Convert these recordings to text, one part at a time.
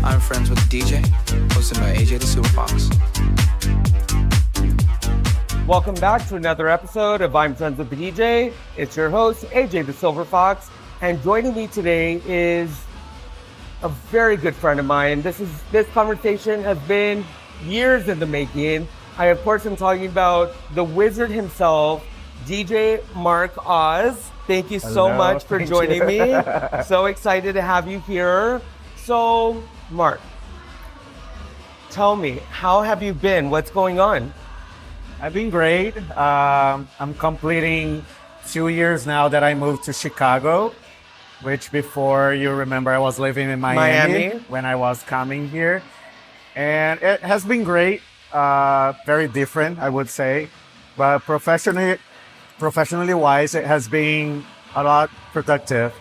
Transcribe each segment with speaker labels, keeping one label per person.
Speaker 1: I'm friends with the DJ, hosted by AJ the Silver Fox.
Speaker 2: Welcome back to another episode of I'm Friends with the DJ. It's your host, AJ the Silver Fox, and joining me today is a very good friend of mine. This conversation has been years in the making. I, of course, am talking about the wizard himself, DJ Mark Oz. Thank you so much for joining me. So excited to have you here. So, Mark, tell me, how have you been? What's going on?
Speaker 3: I've been great. I'm completing 2 years now that I moved to Chicago, which before you remember I was living in Miami when I was coming here. And it has been great, very different, I would say. But professionally wise, it has been a lot productive.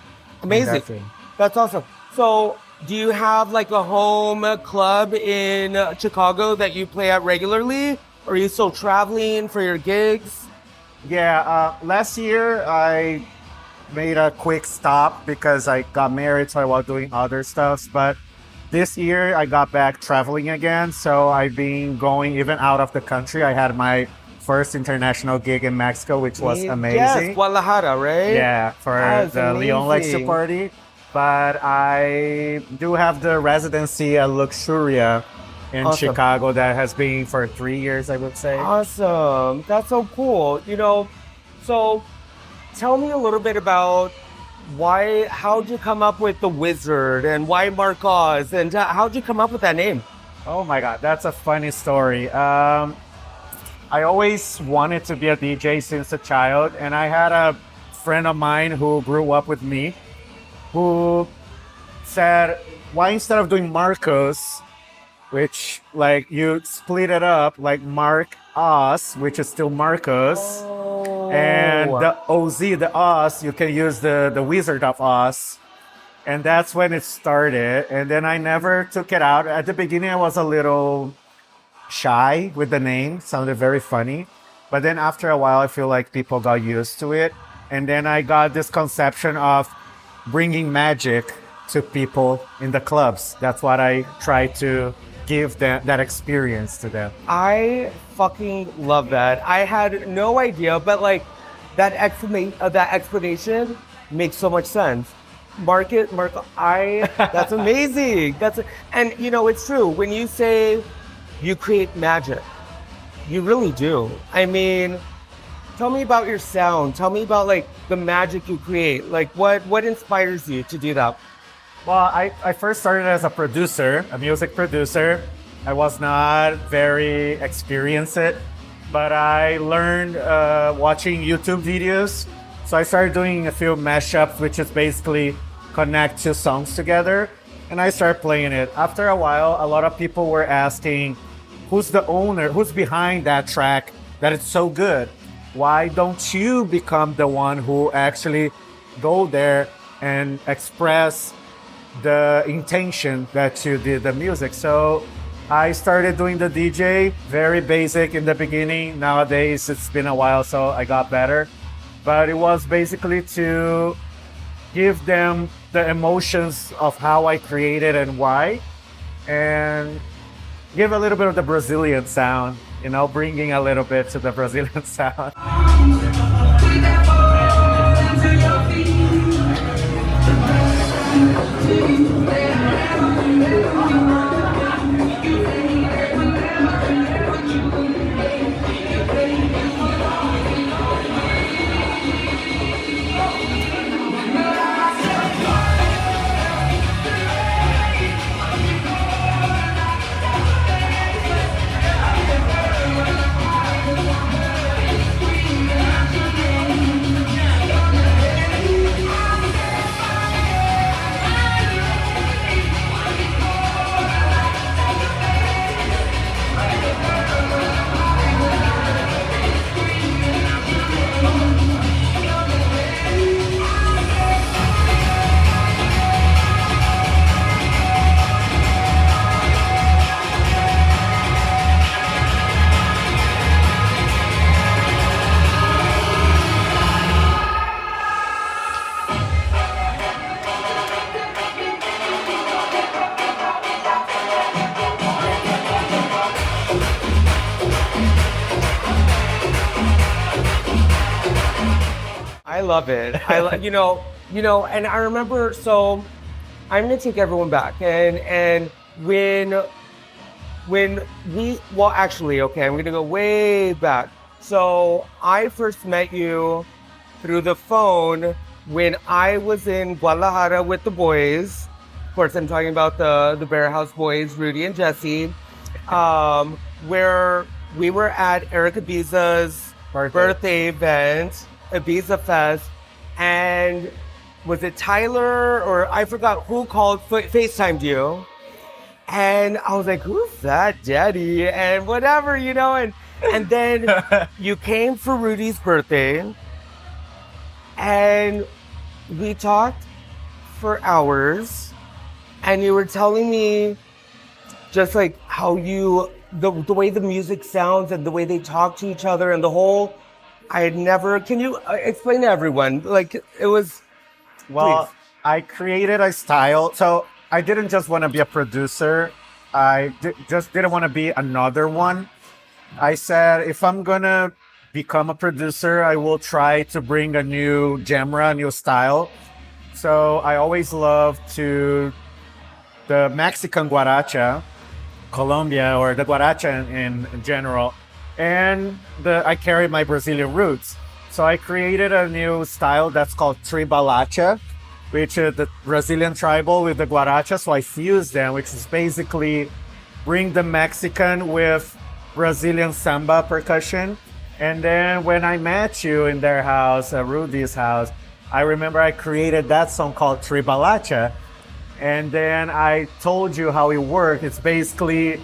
Speaker 2: Amazing. That's awesome. So do you have like a home club in Chicago that you play at regularly? Or are you still traveling for your gigs?
Speaker 3: Yeah, last year I made a quick stop because I got married, so I was doing other stuff. But this year I got back traveling again, so I've been going even out of the country. I had my first international gig in Mexico, which was amazing.
Speaker 2: Yes, Guadalajara, right?
Speaker 3: Yeah, for the Leon Lexia party. But I do have the residency at Luxuria in Chicago that has been for 3 years, I would say.
Speaker 2: Awesome. That's so cool. So tell me a little bit about how'd you come up with the wizard and why Mark Oz, and how'd you come up with that name?
Speaker 3: Oh my God, that's a funny story. I always wanted to be a DJ since a child, and I had a friend of mine who grew up with me who said, why instead of doing Marcos, which like you split it up like Mark Oz, which is still Marcos, and the OZ, the Oz, you can use the Wizard of Oz. And that's when it started. And then I never took it out. At the beginning, I was a little shy with the name. Sounded very funny. But then after a while, I feel like people got used to it. And then I got this conception of bringing magic to people in the clubs. That's what I try to give that experience to them.
Speaker 2: I fucking love that. I had no idea, but like that explanation makes so much sense. That's amazing. And it's true. When you say you create magic, you really do. I mean, tell me about your sound. Tell me about like the magic you create. Like what inspires you to do that?
Speaker 3: Well, I first started as a producer, a music producer. I was not very experienced, but I learned watching YouTube videos. So I started doing a few mashups, which is basically connect two songs together. And I started playing it. After a while, a lot of people were asking, who's the owner? Who's behind that track that is so good? Why don't you become the one who actually go there and express the intention that you did the music? So I started doing the DJ, very basic in the beginning. Nowadays, it's been a while, so I got better. But it was basically to give them the emotions of how I created and why, and give a little bit of the Brazilian sound, bringing a little bit to the Brazilian sound.
Speaker 2: I love it. And I remember. So I'm gonna take everyone back, and when we well, actually, okay, I'm gonna go way back. So I first met you through the phone when I was in Guadalajara with the boys. Of course, I'm talking about the Bear House boys, Rudy and Jesse, where we were at Eric Ibiza's birthday event, Ibiza Fest, and was it Tyler or I forgot who called, FaceTimed you. And I was like, who's that daddy? And whatever, and then you came for Rudy's birthday and we talked for hours and you were telling me just like how the way the music sounds and the way they talk to each other and the whole, can you explain to everyone? Like it was,
Speaker 3: Well,
Speaker 2: please.
Speaker 3: I created a style. So I didn't just want to be a producer. Just didn't want to be another one. I said, if I'm going to become a producer, I will try to bring a new genre, a new style. So I always loved the Mexican guaracha, Colombia, or the guaracha in general. And I carry my Brazilian roots. So I created a new style that's called tribalacha, which is the Brazilian tribal with the guaracha. So I fused them, which is basically bring the Mexican with Brazilian samba percussion. And then when I met you in their house, Rudy's house, I remember I created that song called Tribalacha. And then I told you how it worked. It's basically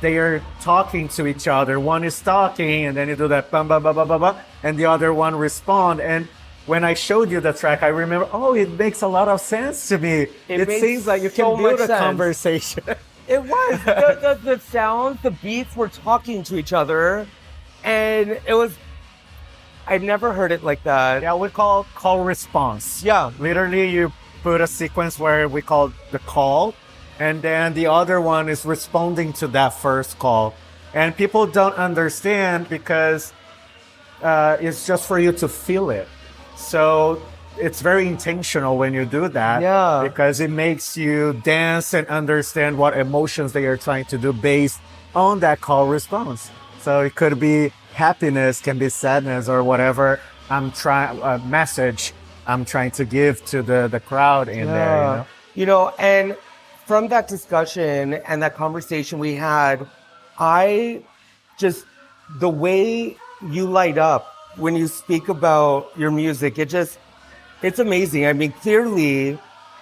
Speaker 3: they are talking to each other. One is talking, and then you do that bum, bum, bum, bum, bum, bum, and the other one respond. And when I showed you the track, I remember, it makes a lot of sense to me. It seems like you can build a conversation.
Speaker 2: It was. The sounds, the beats were talking to each other. And it was, I'd never heard it like that.
Speaker 3: Yeah, we call response.
Speaker 2: Yeah.
Speaker 3: Literally, you put a sequence where we call the call, and then the other one is responding to that first call. And people don't understand because it's just for you to feel it. So it's very intentional when you do that.
Speaker 2: Yeah.
Speaker 3: Because it makes you dance and understand what emotions they are trying to do based on that call response. So it could be happiness, can be sadness, or whatever message I'm trying to give to the crowd in there.
Speaker 2: And from that discussion and that conversation we had, the way you light up when you speak about your music, it's amazing. I mean, clearly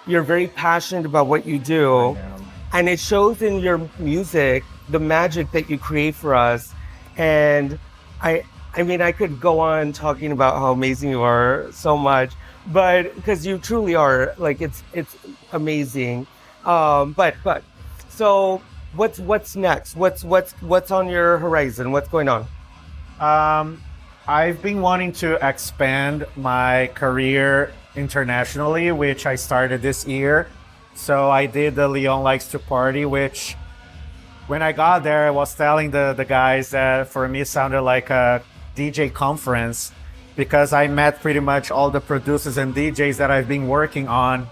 Speaker 2: you're very passionate about what you do, and it shows in your music, the magic that you create for us. And I mean, I could go on talking about how amazing you are so much, but because you truly are, like, it's amazing. But so what's next? What's on your horizon? What's going on?
Speaker 3: I've been wanting to expand my career internationally, which I started this year. So I did the Leon Likes to Party, which when I got there, I was telling the guys that for me it sounded like a DJ conference because I met pretty much all the producers and DJs that I've been working on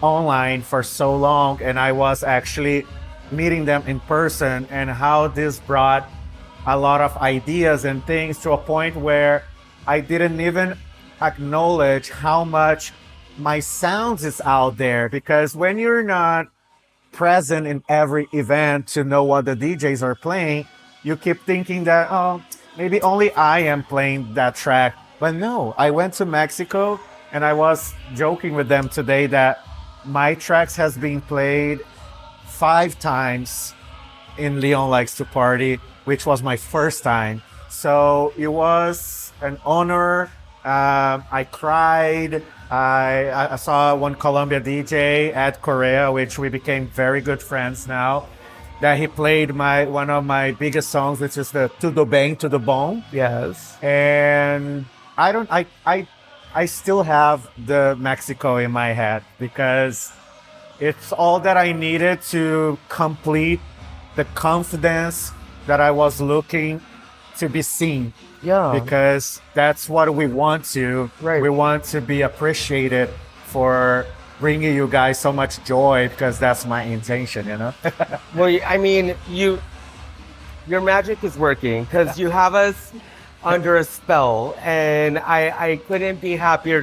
Speaker 3: online for so long. And I was actually meeting them in person, and how this brought a lot of ideas and things to a point where I didn't even acknowledge how much my sounds is out there. Because when you're not present in every event to know what the DJs are playing, you keep thinking that, maybe only I am playing that track. But no, I went to Mexico and I was joking with them today that my tracks has been played 5 times in Leon Likes to Party, which was my first time. So it was an honor. I cried. I saw one Colombia DJ at Korea, which we became very good friends now, that he played one of my biggest songs, which is the Tudo Bem, Tudo Bom.
Speaker 2: Yes.
Speaker 3: And I still have the Mexico in my head because it's all that I needed to complete the confidence that I was looking to be seen.
Speaker 2: Yeah.
Speaker 3: Because that's what we want to.
Speaker 2: Right.
Speaker 3: We want to be appreciated for bringing you guys so much joy, because that's my intention, you know?
Speaker 2: Well, I mean, your magic is working because you have us under a spell, and I couldn't be happier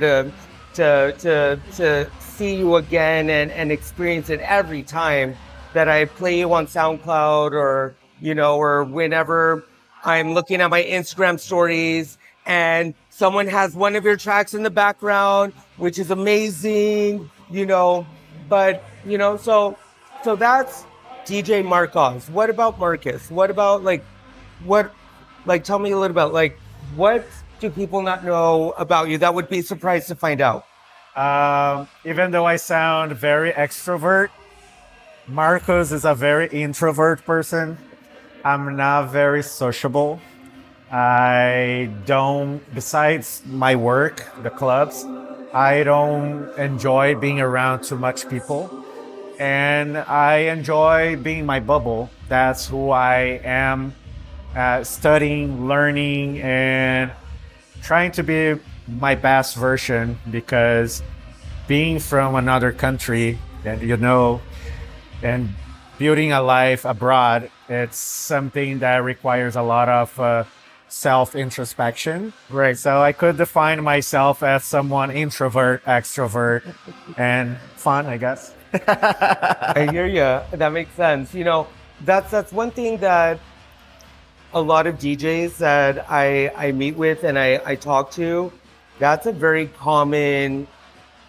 Speaker 2: to see you again and experience it every time that I play you on SoundCloud, or or whenever I'm looking at my Instagram stories and someone has one of your tracks in the background, which is amazing, but so that's DJ Marcos. What about Marcus? What about tell me a little about what do people not know about you that would be surprised to find out?
Speaker 3: Even though I sound very extrovert, Marcos is a very introvert person. I'm not very sociable. I don't, besides my work, the clubs, I don't enjoy being around too much people. And I enjoy being my bubble. That's who I am, studying, learning, and trying to be my best version, because being from another country, and building a life abroad, it's something that requires a lot of self-introspection.
Speaker 2: Right.
Speaker 3: So I could define myself as someone introvert, extrovert, and fun, I guess.
Speaker 2: I hear you. That makes sense. That's one thing that a lot of DJs that I meet with and I talk to, that's a very common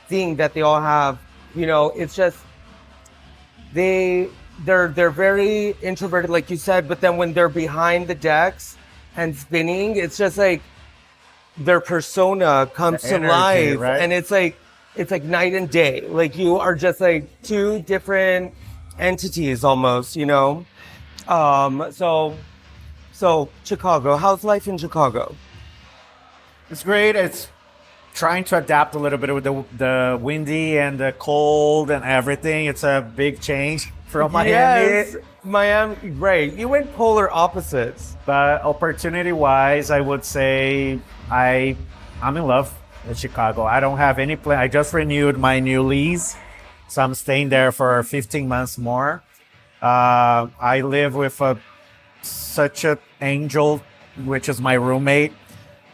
Speaker 2: thing that they all have. It's just they're very introverted, like you said, but then when they're behind the decks and spinning, it's just like their persona comes to
Speaker 3: energy,
Speaker 2: life,
Speaker 3: right?
Speaker 2: And it's like night and day. Like you are just like two different entities almost, So Chicago, how's life in Chicago?
Speaker 3: It's great. It's trying to adapt a little bit with the windy and the cold and everything. It's a big change from Miami.
Speaker 2: Yes, Miami, right. You went polar opposites.
Speaker 3: But opportunity-wise, I would say I'm in love with Chicago. I don't have any plan. I just renewed my new lease, so I'm staying there for 15 months more. I live with such an angel, which is my roommate,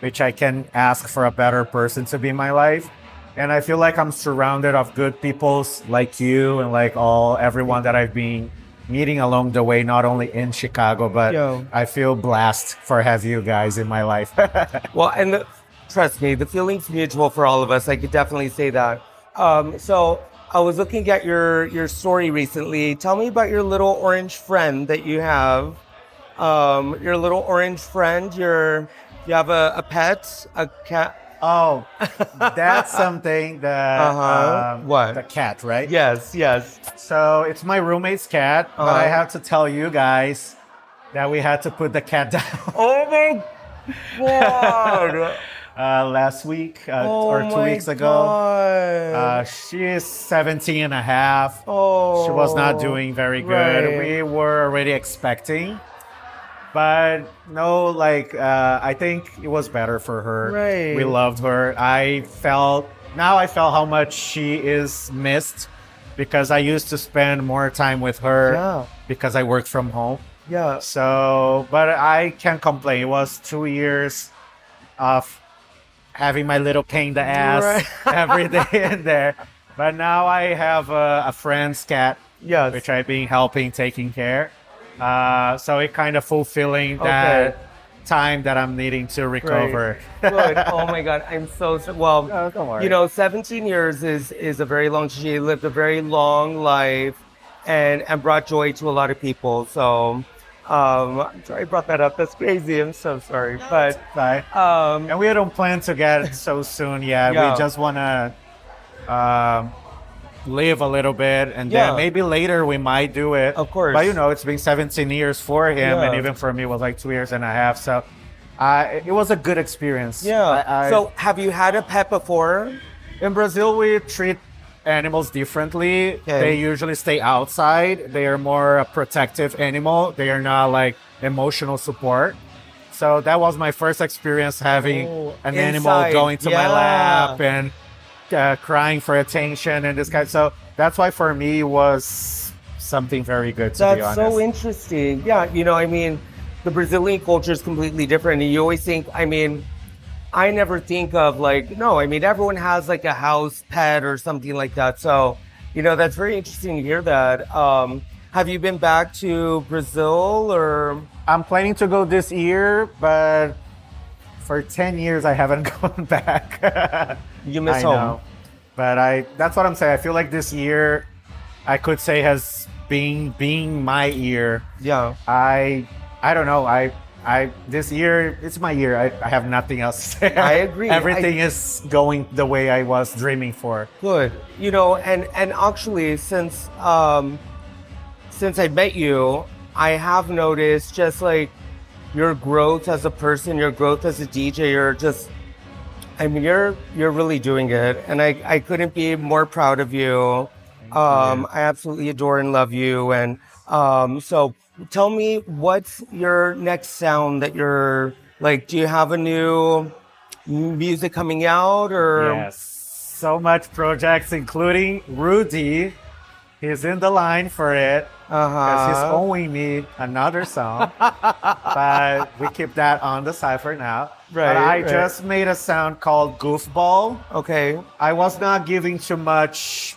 Speaker 3: which I can ask for a better person to be in my life. And I feel like I'm surrounded of good people like you and like everyone that I've been meeting along the way, not only in Chicago, but I feel blessed for have you guys in my life.
Speaker 2: Well, and trust me, the feeling's mutual for all of us. I could definitely say that. So I was looking at your story recently. Tell me about your little orange friend that you have. Your little orange friend, you have a pet, a cat.
Speaker 3: Oh, that's something that
Speaker 2: What?
Speaker 3: The cat, right?
Speaker 2: Yes.
Speaker 3: So it's my roommate's cat, but I have to tell you guys that we had to put the cat down.
Speaker 2: Oh my God!
Speaker 3: Last week or 2 weeks ago. She is 17 and a half.
Speaker 2: Oh,
Speaker 3: she was not doing very good.
Speaker 2: right.
Speaker 3: We were already expecting. But no, I think it was better for her.
Speaker 2: Right.
Speaker 3: We loved her. I felt how much she is missed, because I used to spend more time with her because I work from home.
Speaker 2: Yeah.
Speaker 3: So, but I can't complain. It was 2 years of having my little pain in the ass every day in there. But now I have a friend's cat, which I've been helping taking care. So it kind of fulfilling that time that I'm needing to recover.
Speaker 2: Good. Oh my God, I'm so well.
Speaker 3: No, don't worry.
Speaker 2: 17 years is a very long. She lived a very long life, and brought joy to a lot of people. So, I'm sorry I brought that up. That's crazy. I'm so sorry, but
Speaker 3: and we don't plan to get so soon yet. We just want to live a little bit, and then maybe later we might do it.
Speaker 2: Of course.
Speaker 3: But it's been 17 years for him, and even for me it was like 2 years and a half. So it was a good experience.
Speaker 2: Yeah. So have you had a pet before?
Speaker 3: In Brazil, we treat animals differently. They usually stay outside. They are more a protective animal. They are not like emotional support. So that was my first experience having an animal
Speaker 2: inside.
Speaker 3: going to my
Speaker 2: Yeah.
Speaker 3: lap and crying for attention and this kind. So that's why for me it was something very good, to be
Speaker 2: That's
Speaker 3: honest.
Speaker 2: so interesting. Yeah, you know, I mean, the Brazilian culture is completely different. And you always think, I mean, I never think of like, no, I mean, everyone has like a house pet or something like that. So, you know, that's very interesting to hear that. Have you been back to Brazil or?
Speaker 3: I'm planning to go this year, but for 10 years I haven't gone back.
Speaker 2: You miss
Speaker 3: I
Speaker 2: home.
Speaker 3: know. But that's what I'm saying. I feel like this year I could say has been being my year.
Speaker 2: Yeah.
Speaker 3: I don't know. This year it's my year. I have nothing else to say.
Speaker 2: I agree.
Speaker 3: Everything is going the way I was dreaming for.
Speaker 2: Good. You know, and actually since I met you, I have noticed just like your growth as a person, your growth as a DJ, you're really doing it. And I couldn't be more proud of you. I absolutely adore and love you. And so tell me, what's your next sound that you're like, do you have a new music coming out or?
Speaker 3: Yes. So much projects, including Rudy. He's in the line for it. Because he's owing me another song. But we keep that on the side for now.
Speaker 2: Right,
Speaker 3: But I
Speaker 2: right.
Speaker 3: just made a sound called Goofball.
Speaker 2: Okay.
Speaker 3: I was not giving too much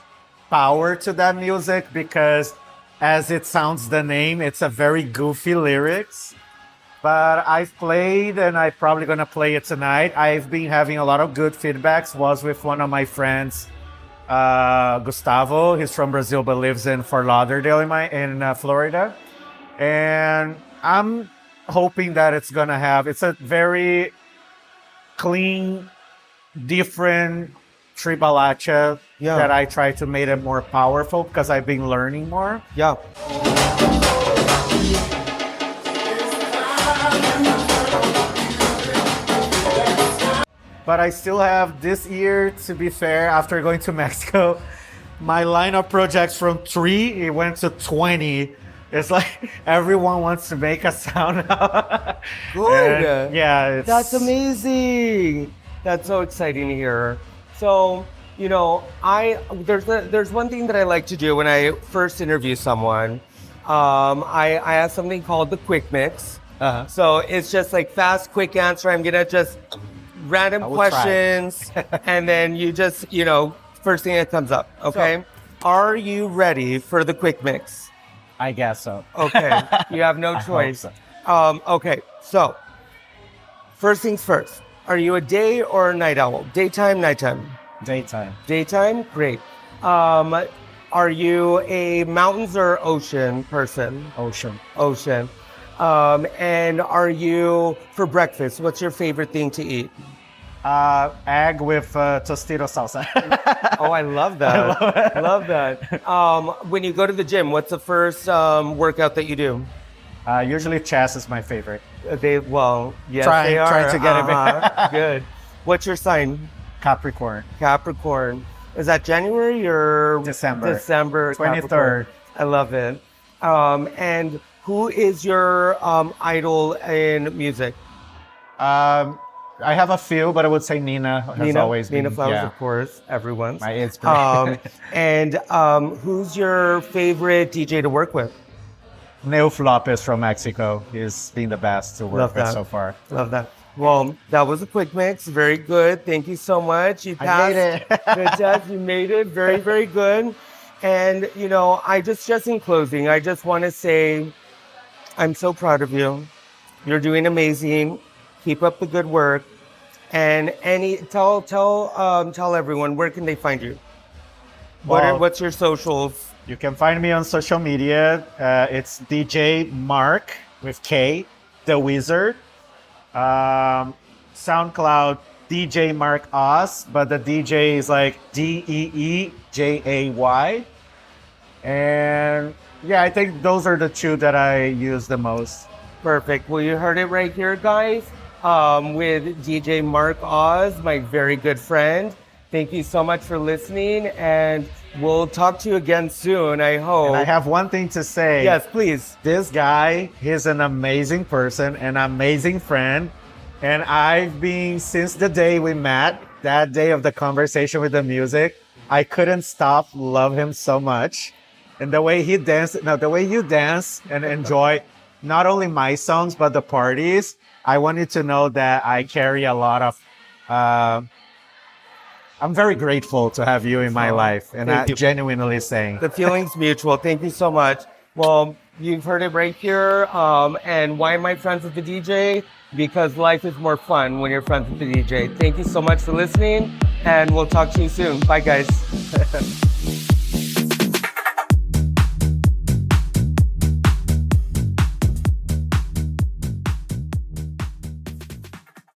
Speaker 3: power to that music because as it sounds the name, it's a very goofy lyrics. But I've played and I'm probably gonna play it tonight. I've been having a lot of good feedbacks. Was with one of my friends, Gustavo. He's from Brazil but lives in Fort Lauderdale in Florida. And I'm hoping that it's a very clean, different tribalacha
Speaker 2: Yeah.
Speaker 3: that I try to make it more powerful because I've been learning more.
Speaker 2: Yeah.
Speaker 3: But I still have this year, to be fair, after going to Mexico, my lineup projects from 3, it went to 20. It's like everyone wants to make a sound.
Speaker 2: Good.
Speaker 3: And, yeah,
Speaker 2: That's amazing. That's so exciting to hear. So, you know, there's one thing that I like to do when I first interview someone. I have something called the quick mix. So it's just like fast, quick answer. I'm gonna just random
Speaker 3: will try.
Speaker 2: questions, and then you just, you know, first thing that comes up. Okay. Are you ready for the quick mix?
Speaker 3: I guess so.
Speaker 2: Okay. You have no
Speaker 3: I hope
Speaker 2: choice.
Speaker 3: so.
Speaker 2: Okay. So, first things first. Are you a day or a night owl? Daytime, nighttime?
Speaker 3: Daytime.
Speaker 2: Daytime? Great. Are you a mountains or ocean person?
Speaker 3: Ocean.
Speaker 2: Ocean. And are you, for breakfast, what's your favorite thing to eat?
Speaker 3: Egg with tostito salsa.
Speaker 2: Oh, I love that. I love that. When you go to the gym, what's the first workout that you do?
Speaker 3: Usually chess is my favorite.
Speaker 2: Yes, they are.
Speaker 3: Trying to get it back.
Speaker 2: Good. What's your sign?
Speaker 3: Capricorn.
Speaker 2: Capricorn. Is that January or
Speaker 3: December.
Speaker 2: December.
Speaker 3: 23rd.
Speaker 2: Capricorn. I love it. And who is your idol in music?
Speaker 3: I have a few, but I would say Nina has always been.
Speaker 2: Nina Flowers,
Speaker 3: yeah,
Speaker 2: of course, everyone's.
Speaker 3: my inspiration.
Speaker 2: And who's your favorite DJ to work with?
Speaker 3: Neuf Lopez from Mexico. He's been the best to work
Speaker 2: Love
Speaker 3: with
Speaker 2: that.
Speaker 3: so far.
Speaker 2: Love that. Well, that was a quick mix. Very good. Thank you so much. You passed.
Speaker 3: made it.
Speaker 2: Good test. You made it. Very, very good. And, you know, I just in closing, I just want to say I'm so proud of you. You're doing amazing. Keep up the good work. And tell everyone, where can they find you? What's your socials?
Speaker 3: You can find me on social media. It's DJ Mark with K, the Wizard. SoundCloud, DJ Mark Oz, but the DJ is like DEEJAY. And yeah, I think those are the two that I use the most.
Speaker 2: Perfect. Well, you heard it right here, guys, with DJ Mark Oz, my very good friend. Thank you so much for listening, and we'll talk to you again soon, I hope.
Speaker 3: And I have one thing to say.
Speaker 2: Yes, please.
Speaker 3: This guy, he's an amazing person, an amazing friend. And I've been, since the day we met, that day of the conversation with the music, I couldn't stop love him so much. And the way he danced, no, the way you dance and enjoy not only my songs, but the parties, I want you to know that I carry a lot of, I'm very grateful to have you in my life. And I'm genuinely saying.
Speaker 2: The feeling's mutual. Thank you so much. Well, you've heard it right here. And why am I friends with the DJ? Because life is more fun when you're friends with the DJ. Thank you so much for listening, and we'll talk to you soon. Bye, guys.